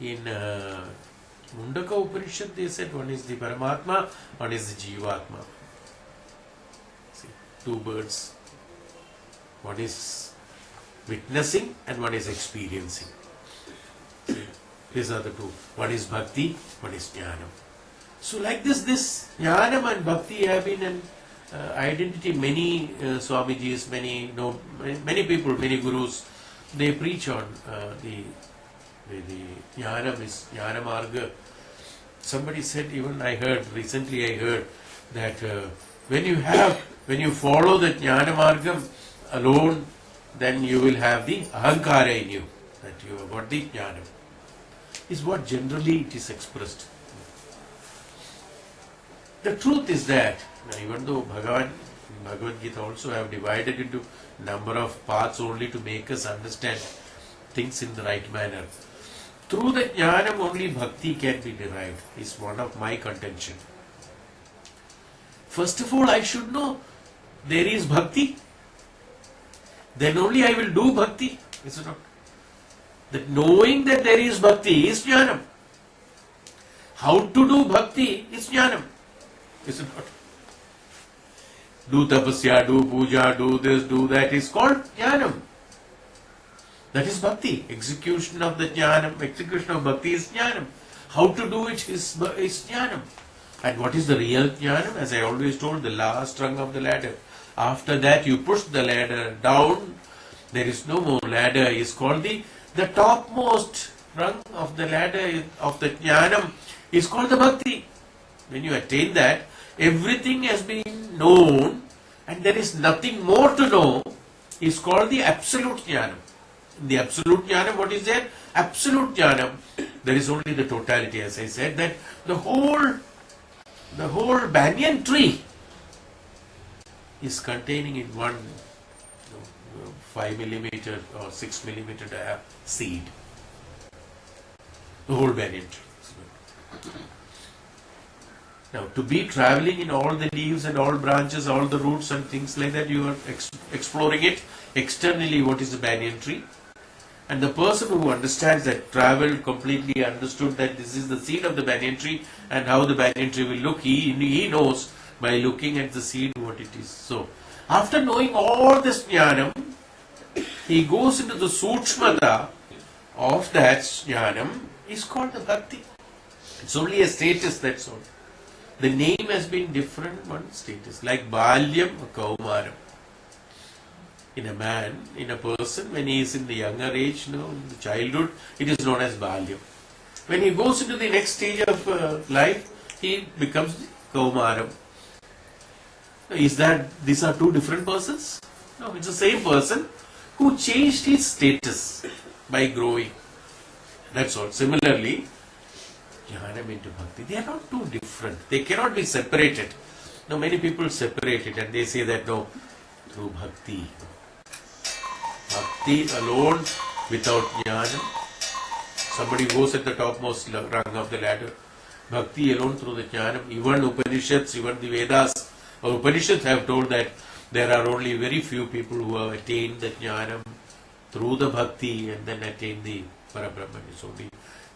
in Mundaka Upanishad they said one is the Paramatma, one is the Jivatma. See, two birds. One is witnessing and one is experiencing. See, these are the two. One is Bhakti, one is Jnanam. So like this Jnanam and Bhakti have been an identity. Many Swamijis, many people, many gurus, they preach on the Jnanam is Jnana Marga. Somebody said, even recently I heard that when you follow the Jnana Margam alone, then you will have the Ahankara in you, that you have got the Jnanam. Is what generally it is expressed. The truth is that, even though Bhagavan in Bhagavad Gita also have divided into number of parts only to make us understand things in the right manner, through the Jnanam only Bhakti can be derived, is one of my contention. First of all, I should know there is Bhakti, then only I will do Bhakti, is it not? That knowing that there is Bhakti is Jnanam. How to do Bhakti is Jnanam, is it not? Do tapasya, do puja, do this, do that is called Jnanam. That is Bhakti. Execution of the Jnanam, execution of Bhakti is Jnanam. How to do it is Jnanam. And what is the real Jnanam? As I always told, the last rung of the ladder. After that you push the ladder down, there is no more ladder, is called the topmost rung of the ladder of the Jnanam is called the Bhakti. When you attain that, everything has been known and there is nothing more to know, is called the absolute Jnanam. In the absolute Jnanam, what is there? Absolute Jnanam, there is only the totality, as I said, that the whole banyan tree is containing in one 5 millimeter or 6 millimeter diameter seed. The whole banyan tree. Now, to be traveling in all the leaves and all branches, all the roots and things like that, you are exploring it externally. What is the banyan tree? And the person who understands that, traveled, completely understood that this is the seed of the banyan tree and how the banyan tree will look, he knows by looking at the seed what it is. So, after knowing all this Jnanam, he goes into the Sukshmata of that Jnanam, is called the Bhakti. It's only a status, that's all. The name has been different, one status, like Balyam, Kaumaram. In a man, in a person, when he is in the younger age, in the childhood, it is known as Balyam. When he goes into the next stage of life, he becomes Kaumaram. Is that these are two different persons? No, it's the same person who changed his status by growing. That's all. Similarly, Jnanam into Bhakti, they are not too different. They cannot be separated. Now, many people separate it and they say that no, through Bhakti. Bhakti alone without Jnanam. Somebody goes at the topmost rung of the ladder. Bhakti alone through the Jnanam. Even Upanishads, even the Vedas, or Upanishads have told that there are only very few people who have attained the Jnanam through the Bhakti and then attain the Parabrahman. It's only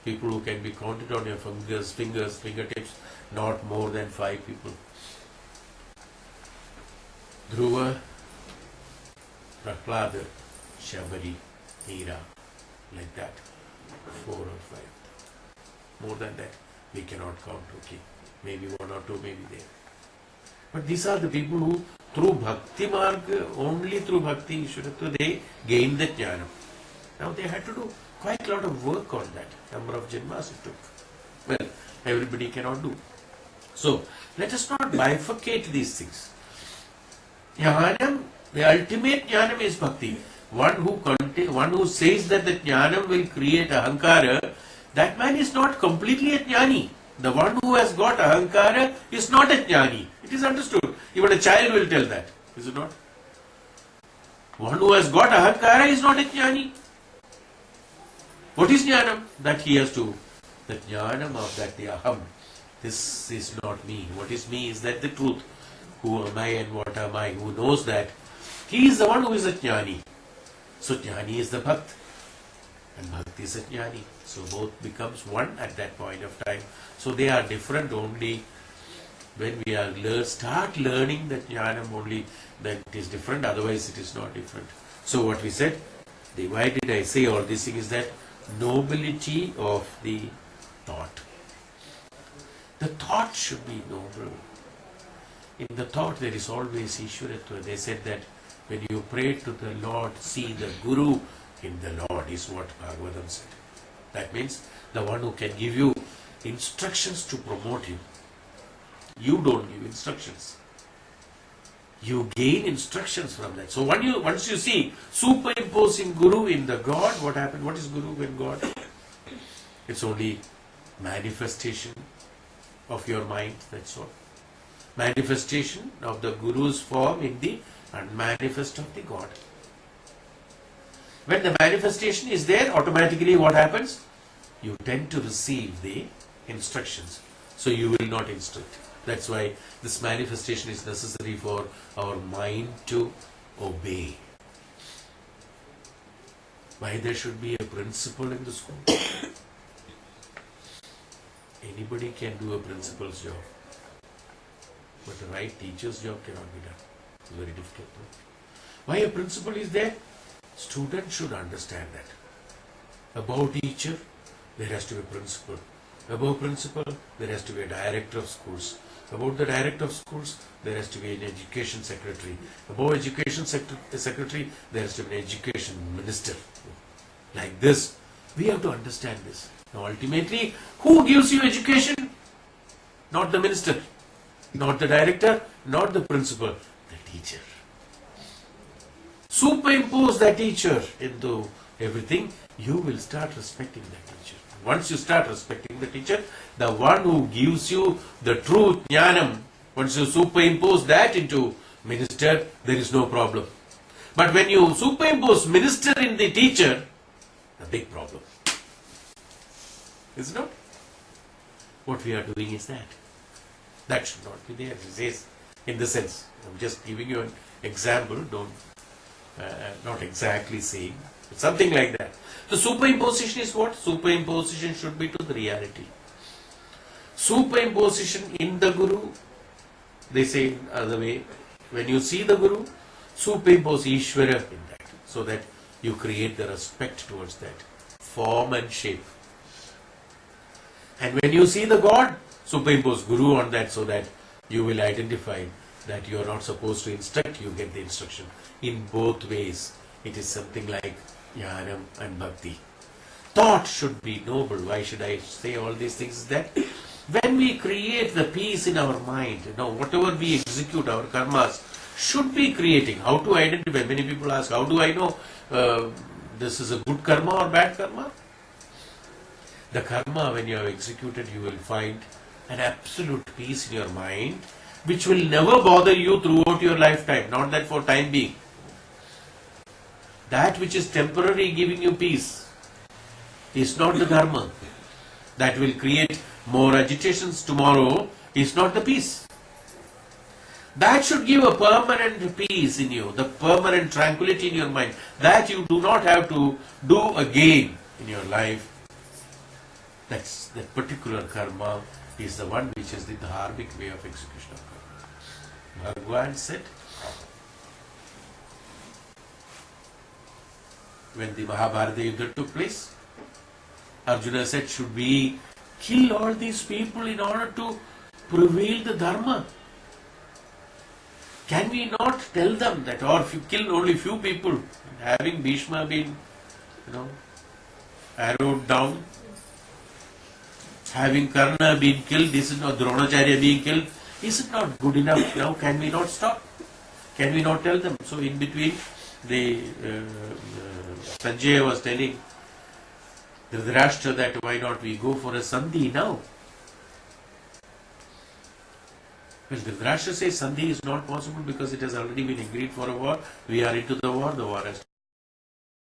people who can be counted on your fingertips, not more than 5 people. Dhruva, Prahlada, Shabari, Meera, like that. 4 or 5. More than that, we cannot count, okay. Maybe 1 or 2 may be there. But these are the people who, through Bhakti Marga, only through Bhakti Ishwaratva, they gained the Jnana. Now they had to do quite a lot of work on that. Number of Janmas it took. Well, everybody cannot do. So, let us not bifurcate these things. Jnanam, the ultimate Jnanam is Bhakti. One who says that the Jnanam will create Ahankara, that man is not completely a Jnani. The one who has got Ahankara is not a Jnani. It is understood. Even a child will tell that. Is it not? One who has got Ahankara is not a Jnani. What is Jnanam? That he has to, the Jnanam of that, the Aham. This is not me. What is me is that the truth. Who am I and what am I? Who knows that? He is the one who is a Jnani. So Jnani is the Bhakt. And Bhakti is a Jnani. So both becomes one at that point of time. So they are different only when we are start learning that jnanam only, then it is different, otherwise it is not different. So what we said, why did I say all this thing is that nobility of the thought. The thought should be noble. In the thought there is always Ishwaratva. They said that when you pray to the Lord, see the Guru in the Lord is what Bhagavatam said. That means the one who can give you instructions to promote you. You don't give instructions. You gain instructions from that. So once you see superimposing Guru in the God, what happened? What is Guru in God? It's only manifestation of your mind, that's all. Manifestation of the Guru's form in the unmanifest of the God. When the manifestation is there, automatically what happens? You tend to receive the instructions. So you will not instruct. That's why this manifestation is necessary for our mind to obey. Why there should be a principal in the school? Anybody can do a principal's job. But the right teacher's job cannot be done. It's very difficult. Why a principal is there? Students should understand that. Above teacher, there has to be a principal. Above principal, there has to be a director of schools. Above the director of schools, there has to be an education secretary. Above education secretary, there has to be an education minister. Like this, we have to understand this. Now ultimately, who gives you education? Not the minister, not the director, not the principal, the teacher. Superimpose that teacher into everything, you will start respecting that teacher. Once you start respecting the teacher, the one who gives you the true jnanam, once you superimpose that into minister, there is no problem. But when you superimpose minister in the teacher, a big problem. Is it not? What we are doing is that. That should not be there. It says, in the sense, I'm just giving you an example, don't, not exactly saying, but something like that. The superimposition is what? Superimposition should be to the reality. Superimposition in the Guru, they say in other way, when you see the Guru, superimpose Ishvara in that, so that you create the respect towards that form and shape. And when you see the God, superimpose Guru on that, so that you will identify that you are not supposed to instruct, you get the instruction. In both ways, it is something like Jnanam and Bhakti. Thought should be noble. Why should I say all these things? Is that when we create the peace in our mind, whatever we execute, our karmas should be creating. How to identify? Many people ask, how do I know this is a good karma or bad karma? The karma, when you have executed, you will find an absolute peace in your mind, which will never bother you throughout your lifetime. Not that for time being. That which is temporary giving you peace is not the dharma. That will create more agitations tomorrow is not the peace. That should give a permanent peace in you, the permanent tranquility in your mind. That you do not have to do again in your life. That's that particular karma is the one which is the dharmic way of execution of karma. Bhagwan said, when the Mahabharata Yuddha took place, Arjuna said, should we kill all these people in order to prevail the dharma? Can we not tell them that, or if you kill only few people, having Bhishma been, arrowed down, having Karna been killed, this is not Dronacharya being killed, is it not good enough? Now can we not stop? Can we not tell them? So in between, the Sanjaya was telling Dhritarashtra that why not we go for a sandhi now? Well, Dhritarashtra says sandhi is not possible because it has already been agreed for a war. We are into the war has